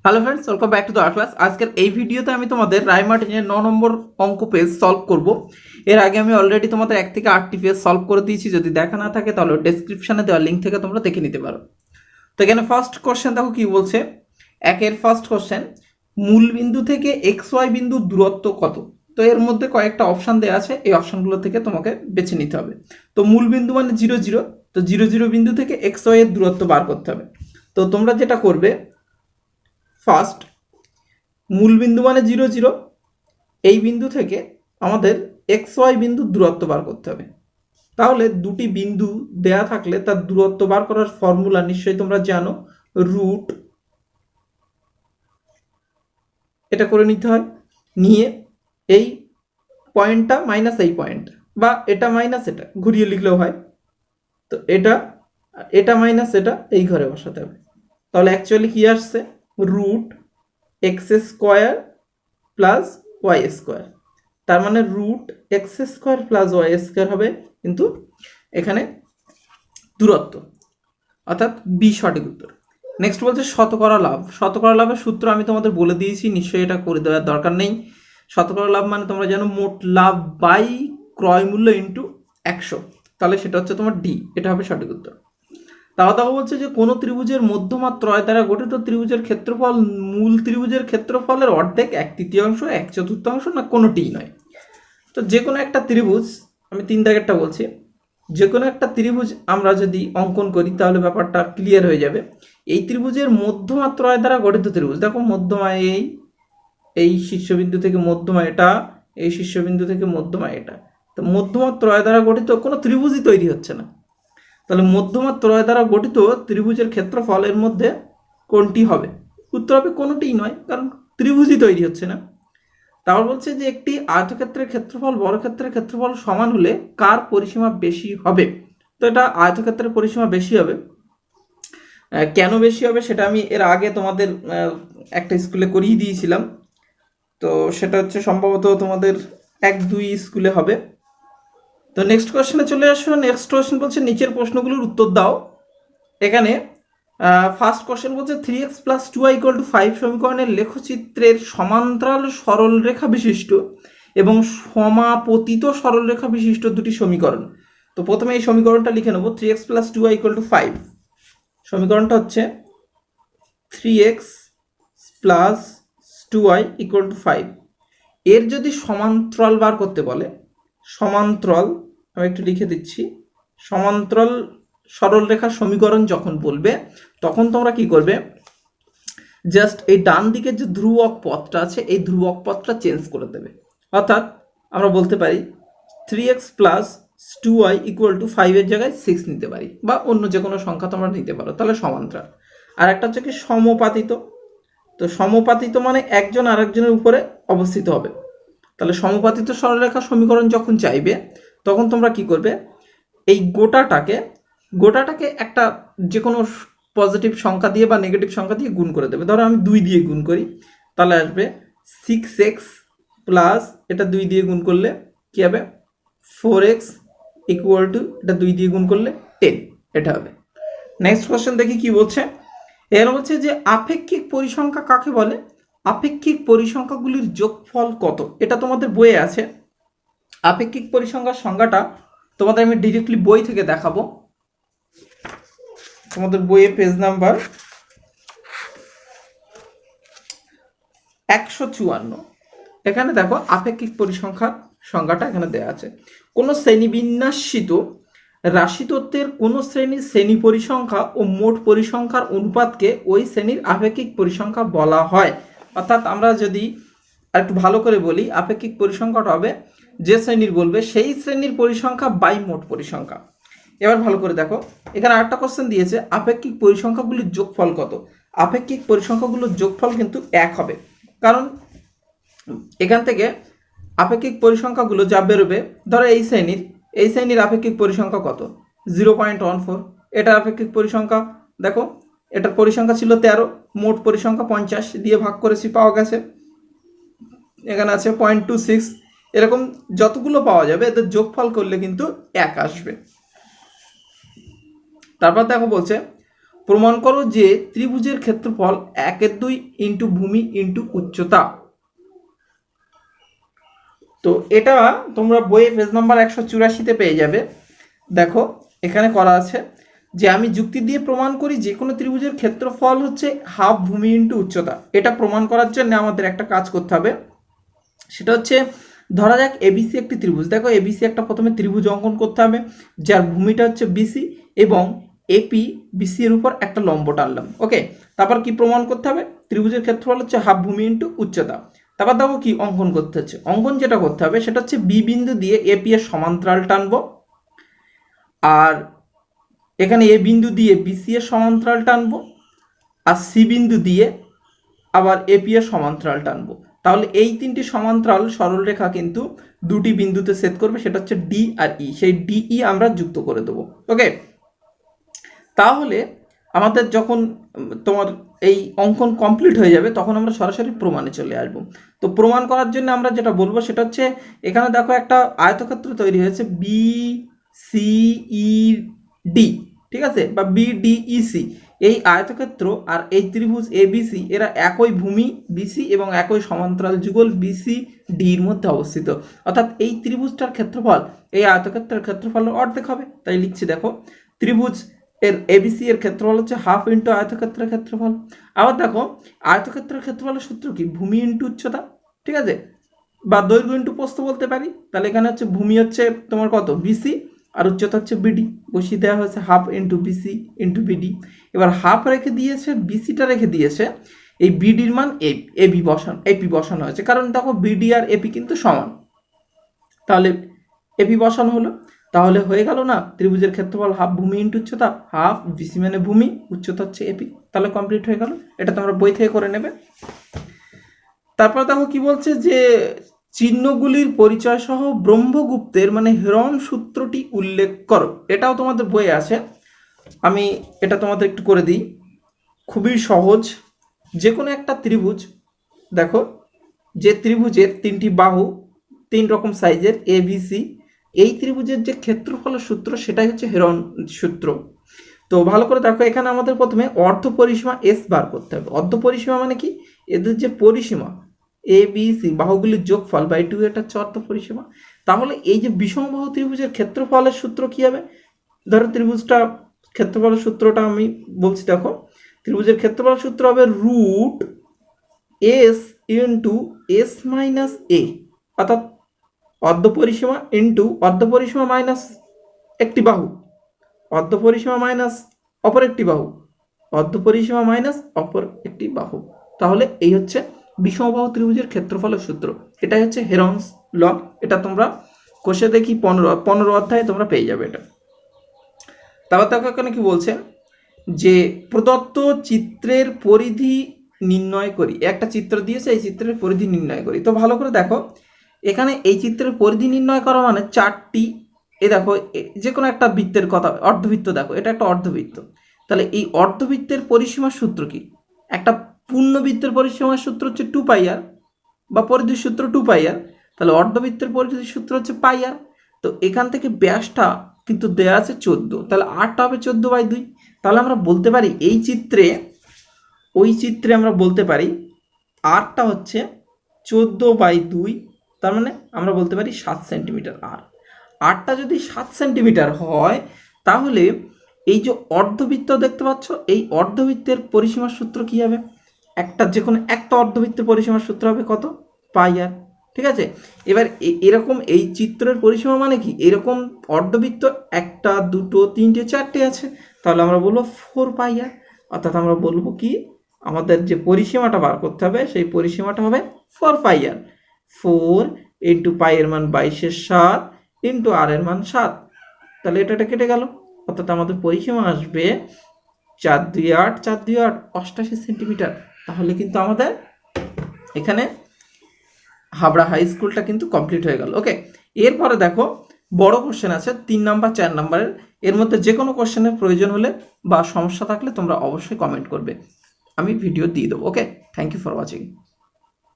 Hello friends, welcome back to the class. আজকের এই ভিডিওতে আমি তোমাদের রায়মার্টিনের 9 নম্বর অঙ্ক পেজ সলভ করব। এর আগে আমি অলরেডি তোমাদের 1 থেকে 8টি পেজ সলভ করে দিয়েছি। যদি দেখা না থাকে তাহলে ডেসক্রিপশনে দেওয়া লিঙ্ক থেকে তোমরা দেখে নিতে পারো। তো এখানে ফার্স্ট কোশ্চেন দেখো কি বলছে। একের ফার্স্ট কোশ্চেন, মূল বিন্দু থেকে এক্স ওয়াই বিন্দুর দূরত্ব কত? তো এর মধ্যে কয়েকটা অপশান দেওয়া আছে, এই অপশানগুলো থেকে তোমাকে বেছে নিতে হবে। তো মূল বিন্দু মানে 0 0, তো 0 0 বিন্দু থেকে এক্স ওয়াই এর দূরত্ব বার করতে হবে। তো তোমরা যেটা করবে, ফার্স্ট মূল বিন্দু মানে 0 0, এই বিন্দু থেকে আমাদের এক্স ওয়াই বিন্দুর দূরত্ব বার করতে হবে। তাহলে দুটি বিন্দু দেয়া থাকলে তার দূরত্ব বার করার ফর্মুলা নিশ্চয়ই তোমরা জানো, রুট এটা করে নিতে হয়। নিয়ে এই পয়েন্টটা মাইনাস এই পয়েন্ট, বা এটা মাইনাস এটা ঘুরিয়ে লিখলেও হয়। তো এটা মাইনাস এটা এই ঘরে বসাতে হবে। তাহলে অ্যাকচুয়ালি কি আসছে, root x square plus y square. তার মানে root x square plus y square হবে কিন্তু এখানে দূরত্ব, অর্থাৎ বি সঠিক উত্তর। নেক্সট বলছে শতকরা লাভ। শতকরা লাভের সূত্র আমি তোমাদের বলে দিয়েছি, নিশ্চয়ই এটা করে দেওয়ার দরকার নেই। শতকরা লাভ মানে তোমরা জানো মোট লাভ বাই ক্রয় মূল্য ইন্টু 100, তাহলে সেটা হচ্ছে তোমার ডি, এটা হবে সঠিক উত্তর। তাও বলছে যে কোনো ত্রিভুজের মধ্যমা ত্রয় দ্বারা গঠিত ত্রিভুজের ক্ষেত্রফল মূল ত্রিভুজের ক্ষেত্রফলের অর্ধেক, 1/3, 1/4 না কোনোটিই নয়। তো যে কোনো একটা ত্রিভুজ, আমি 3 দাগেরটা বলছি, যে কোনো একটা ত্রিভুজ আমরা যদি অঙ্কন করি তাহলে ব্যাপারটা ক্লিয়ার হয়ে যাবে। এই ত্রিভুজের মধ্যমা ত্রয় দ্বারা গঠিত ত্রিভুজ, দেখো মধ্যমা এই শীর্ষবিন্দু থেকে মধ্যমা এটা, এই শীর্ষবিন্দু থেকে মধ্যমা এটা। তো মধ্যমা ত্রয় দ্বারা গঠিত কোনো ত্রিভুজই তৈরি হচ্ছে না। তাহলে মধ্যমা ত্রয় দ্বারা গঠিত ত্রিভুজের ক্ষেত্রফল এর মধ্যে কোনটি হবে? উত্তর হবে কোনোটিই নয়, কারণ ত্রিভুজই তৈরি হচ্ছে না। তারপর বলছে যে একটি আয়তক্ষেত্রের ক্ষেত্রফল বর্গক্ষেত্রের ক্ষেত্রফল সমান হলে কার পরিসীমা বেশি হবে? তো এটা আয়তক্ষেত্রের পরিসীমা বেশি হবে। কেন বেশি হবে সেটা আমি এর আগে তোমাদের একটা স্কুলে করিয়ে দিয়েছিলাম। তো সেটা হচ্ছে সম্ভবত তোমাদের 1-2 স্কুলে হবে। তো নেক্সট কোয়েশ্চেনে চলে আসো। নেক্সট কোয়েশ্চেন বলছে নিচের প্রশ্নগুলোর উত্তর দাও। এখানে ফার্স্ট কোশ্চেন বলছে 3x + 2y = 5 সমীকরণের লেখচিত্রের সমান্তরাল সরলরেখা বিশিষ্ট এবং সমাপতিত সরলরেখা বিশিষ্ট দুটি সমীকরণ। তো প্রথমে এই সমীকরণটা লিখে নেব, 3x + 2y = 5। সমীকরণটা হচ্ছে 3x + 2y = 5। এর যদি সমান্তরাল বার করতে বলে, সমান্তরাল আমি একটু লিখে দিচ্ছি, সমান্তরাল সরলরেখার সমীকরণ যখন বলবে তখন তোমরা কি করবে, জাস্ট এই ডান দিকের যে ধ্রুবক পথটা আছে এই ধ্রুবক পথটা চেঞ্জ করে দেবে। অর্থাৎ আমরা বলতে পারি 3x + 2y = 5 এর জায়গায় 6 নিতে পারি, বা অন্য যে কোনো সংখ্যা তোমরা নিতে পারো, তাহলে সমান্তরাল। আর একটা হচ্ছে কি সমপাতিত। তো সমপাতিত মানে একজন আরেকজনের উপরে অবস্থিত হবে। তাহলে সমপাতিত সরলরেখা সমীকরণ যখন চাইবে তখন তোমরা কি করবে, এই গোটাটাকে একটা যে কোনো পজিটিভ সংখ্যা দিয়ে বা নেগেটিভ সংখ্যা দিয়ে গুণ করে দেবে। ধরো আমি 2 দিয়ে গুণ করি, তাহলে আসবে 6x প্লাস এটা 2 দিয়ে গুণ করলে কি হবে, 4x = এটা 2 দিয়ে গুণ করলে 10, এটা হবে। নেক্সট কোশ্চেন দেখি কি বলছে। এর বলছে যে আপেক্ষিক পরিসংখ্যা কাকে বলে? আপেক্ষিক পরিসংখ্যাগুলির যোগফল কত? এটা তোমাদের বইয়ে আছে। আপেক্ষিক পরিসংখ্যার সংজ্ঞাটা তোমাদের আমি ডিরেক্টলি বই থেকে দেখাবো। তোমাদের বইয়ে পেজ নাম্বার 154। এখানে দেখো আপেক্ষিক পরিসংখ্যার সংজ্ঞাটা এখানে দেওয়া আছে। কোনো শ্রেণীবিন্যাসিত রাশিতত্ত্বের কোনো শ্রেণী পরিসংখ্যা ও মোট পরিসংখ্যার অনুপাতকে ওই শ্রেণীর আপেক্ষিক পরিসংখ্যা বলা হয়। অর্থাৎ আমরা যদি একটু ভালো করে বলি, আপেক্ষিক পরিসংখ্যাটা হবে যে শ্রেণীর বলবে সেই শ্রেণীর পরিসংখ্যা বাই মোট পরিসংখ্যা। এবার ভালো করে দেখো, এখানে আরেকটা কোশ্চেন দিয়েছে আপেক্ষিক পরিসংখ্যাগুলির যোগফল কত? আপেক্ষিক পরিসংখ্যাগুলোর যোগফল কিন্তু 1 হবে, কারণ এখান থেকে আপেক্ষিক পরিসংখ্যাগুলো যা বেরোবে, ধরো এই শ্রেণীর আপেক্ষিক পরিসংখ্যা কত, 0.14। এটার আপেক্ষিক পরিসংখ্যা দেখো, এটার পরিসংখ্যা ছিল 13, মোট পরিসংখ্যা 50 দিয়ে ভাগ করেছি, পাওয়া গেছে এখানে আছে 0.26। এরকম যতগুলো পাওয়া যাবে এদের যোগফল করলে কিন্তু 1 আসবে। তারপর দেখো বলছে প্রমাণ করো যে ত্রিভুজের ক্ষেত্রফল 1/2 ইন্টু ভূমি ইন্টু উচ্চতা। তো এটা তোমরা বইয়ে পেজ নাম্বার 184-তে পেয়ে যাবে। দেখো এখানে করা আছে যে আমি যুক্তি দিয়ে প্রমাণ করি যে কোনো ত্রিভুজের ক্ষেত্রফল হচ্ছে হাফ ভূমি ইন্টু উচ্চতা। এটা প্রমাণ করার জন্য আমাদের একটা কাজ করতে হবে, সেটা হচ্ছে ধরা যাক এবিসি একটি ত্রিভুজ। দেখো এবিসি একটা প্রথমে ত্রিভুজ অঙ্কন করতে হবে যার ভূমিটা হচ্ছে বিসি এবং এপি বিসি এর উপর একটা লম্ব টানলাম। ওকে, তারপর কি প্রমাণ করতে হবে? ত্রিভুজের ক্ষেত্রফল হচ্ছে হাফ ভূমি ইন্টু উচ্চতা। তারপর দেখো কি অঙ্কন করতে হচ্ছে। অঙ্কন যেটা করতে হবে সেটা হচ্ছে বি বিন্দু দিয়ে এপি এর সমান্তরাল টানবো, আর এখানে এ বিন্দু দিয়ে বিসি এর সমান্তরাল টানবো, আর সি বিন্দু দিয়ে আবার এপি এর সমান্তরাল টানবো। তাহলে এই তিনটি সমান্তরাল সরলরেখা কিন্তু দুটি বিন্দুতে ছেদ করবে, সেটা হচ্ছে ডি আর ই। সেই ডিই আমরা যুক্ত করে দেবো। ওকে, তাহলে আমাদের যখন তোমার এই অঙ্কন কমপ্লিট হয়ে যাবে তখন আমরা সরাসরি প্রমাণে চলে আসবো। তো প্রমাণ করার জন্য আমরা যেটা বলবো সেটা হচ্ছে এখানে দেখো একটা আয়তক্ষেত্র তৈরি হয়েছে বি সি ই ডি, ঠিক আছে, বা বিডিইসি। এই আয়তক্ষেত্র আর এই ত্রিভুজ এবিসি এরা একই ভূমি বিসি এবং একই সমান্তরাল যুগল বিসি ডির মধ্যে অবস্থিত। অর্থাৎ এই ত্রিভুজটার ক্ষেত্রফল এই আয়তক্ষেত্রের ক্ষেত্রফলের অর্ধেক হবে। তাই লিখছি দেখো ত্রিভুজ এর এবিসি এর ক্ষেত্রফল হচ্ছে হাফ ইন্টু আয়তক্ষেত্রের ক্ষেত্রফল। আবার দেখো আয়তক্ষেত্রের ক্ষেত্রফলের সূত্র কি? ভূমি ইন্টু উচ্চতা, ঠিক আছে, বা দৈর্ঘ্য ইন্টু প্রস্থ বলতে পারি। তাহলে এখানে হচ্ছে ভূমি হচ্ছে তোমার কত? বিসি, আর উচ্চতা হচ্ছে বিডি। বসিয়ে দেওয়া হয়েছে half into BC into BD. এবার হাফ রেখে দিয়েছে, বিসিটা রেখে দিয়েছে, এই বিডির মান এপি বসানো হয়েছে, কারণ দেখো বিডি আর এপি কিন্তু সমান। তাহলে এপি বসানো হলো, তাহলে হয়ে গেল না ত্রিভুজের ক্ষেত্রফল হাফ ভূমি ইন্টু উচ্চতা, হাফ বিসি মানে ভূমি, উচ্চতা হচ্ছে এপি। তাহলে কমপ্লিট হয়ে গেল। এটা তোমরা বই থেকে করে নেবে। তারপর দেখো কি বলছে যে চিহ্নগুলির পরিচয় সহ ব্রহ্মগুপ্তের মানে হেরন সূত্রটি উল্লেখ করো। এটাও তোমাদের বইয়ে আছে, আমি এটা তোমাদের একটু করে দিই। খুবই সহজ। যে কোনো একটা ত্রিভুজ দেখো, যে ত্রিভুজের তিনটি বাহু তিন রকম সাইজের এ বি সি, এই ত্রিভুজের যে ক্ষেত্রফলের সূত্র সেটাই হচ্ছে হেরন সূত্র। তো ভালো করে দেখো, এখানে আমাদের প্রথমে অর্ধ পরিসীমা এস বার করতে হবে। অর্ধ পরিসীমা মানে কি? এদের যে পরিসীমা এ বি সি বাহুগুলির যোগফল বাই 2, এটা হচ্ছে অর্ধ পরিসীমা। তাহলে এই যে বিষমবাহু ত্রিভুজের ক্ষেত্রফলের সূত্র কি হবে? ধরো ত্রিভুজটা ক্ষেত্রফলের সূত্রটা আমি বলছি, দেখো ত্রিভুজের ক্ষেত্রফলের সূত্র হবে root s into s minus a, অর্থাৎ অর্ধ পরিসীমা ইন্টু অর্ধ পরিসীমা মাইনাস একটি বাহু, অর্ধ পরিসীমা মাইনাস অপর একটি বাহু, অর্ধ পরিসীমা মাইনাস অপর একটি বাহু। তাহলে এই হচ্ছে বিষমবাহু ত্রিভুজের ক্ষেত্রফলের সূত্র। এটাই হচ্ছে হেরনস ল। এটা তোমরা কোষে দেখি 15 অধ্যায়ে তোমরা পেয়ে যাবে এটা। তারপর দেখো এখানে কি বলছে যে প্রদত্ত চিত্রের পরিধি নির্ণয় করি। একটা চিত্র দিয়েছে, এই চিত্রের পরিধি নির্ণয় করি। তো ভালো করে দেখো, এখানে এই চিত্রের পরিধি নির্ণয় করা মানে চারটি, এই দেখো যে কোনো একটা বৃত্তের কথা, অর্ধবৃত্ত দেখো, এটা একটা অর্ধবৃত্ত। তাহলে এই অর্ধবৃত্তের পরিসীমার সূত্র কি? একটা পূর্ণবৃত্তের পরিসীমার সূত্র হচ্ছে 2πr, বা পরিধির সূত্র 2πr। তাহলে অর্ধবৃত্তের পরিধির সূত্র হচ্ছে πr। তো এখান থেকে ব্যাসটা কিন্তু দেয়া আছে 14, তাহলে 8টা হবে 14/2। তাহলে আমরা বলতে পারি এই চিত্রে, ওই চিত্রে আমরা বলতে পারি 8টা হচ্ছে 14/2, তার মানে আমরা বলতে পারি 7 সেন্টিমিটার। আর 8টা যদি 7 সেন্টিমিটার হয় তাহলে এই যে অর্ধবৃত্ত দেখতে পাচ্ছ, এই অর্ধবৃত্তের পরিসীমার সূত্র কি হবে? একটা যে কোনো একটা অর্ধবৃত্তের পরিসীমার সূত্র হবে কত? πr, ঠিক আছে। এবার এরকম এই চিত্রের পরিসীমা মানে কি? এরকম অর্ধবৃত্ত 1টা 2টো 3টে 4টে আছে, তাহলে আমরা বলবো 4πr। অর্থাৎ আমরা বলবো কি, আমাদের যে পরিসীমাটা বার করতে হবে সেই পরিসীমাটা হবে 4πr। 4 ইন্টু পাই এর মান 22/7 ইন্টু আর এর মান 7, তাহলে এটা কেটে গেল। অর্থাৎ আমাদের পরিসীমা আসবে 4 2 8 4 2 8 88 সেন্টিমিটার। তাহলে কিন্তু আমাদের এখানে হাবড়া হাই স্কুলটা কিন্তু কমপ্লিট হয়ে গেল। ওকে, এরপরে দেখো বড় কোশ্চেন আছে 3 নাম্বার 4 নাম্বারের। এর মধ্যে যে কোনো কোশ্চেনের প্রয়োজন হলে বা সমস্যা থাকলে তোমরা অবশ্যই কমেন্ট করবে, আমি ভিডিও দিয়ে দেবো। ওকে, থ্যাংক ইউ ফর ওয়াচিং।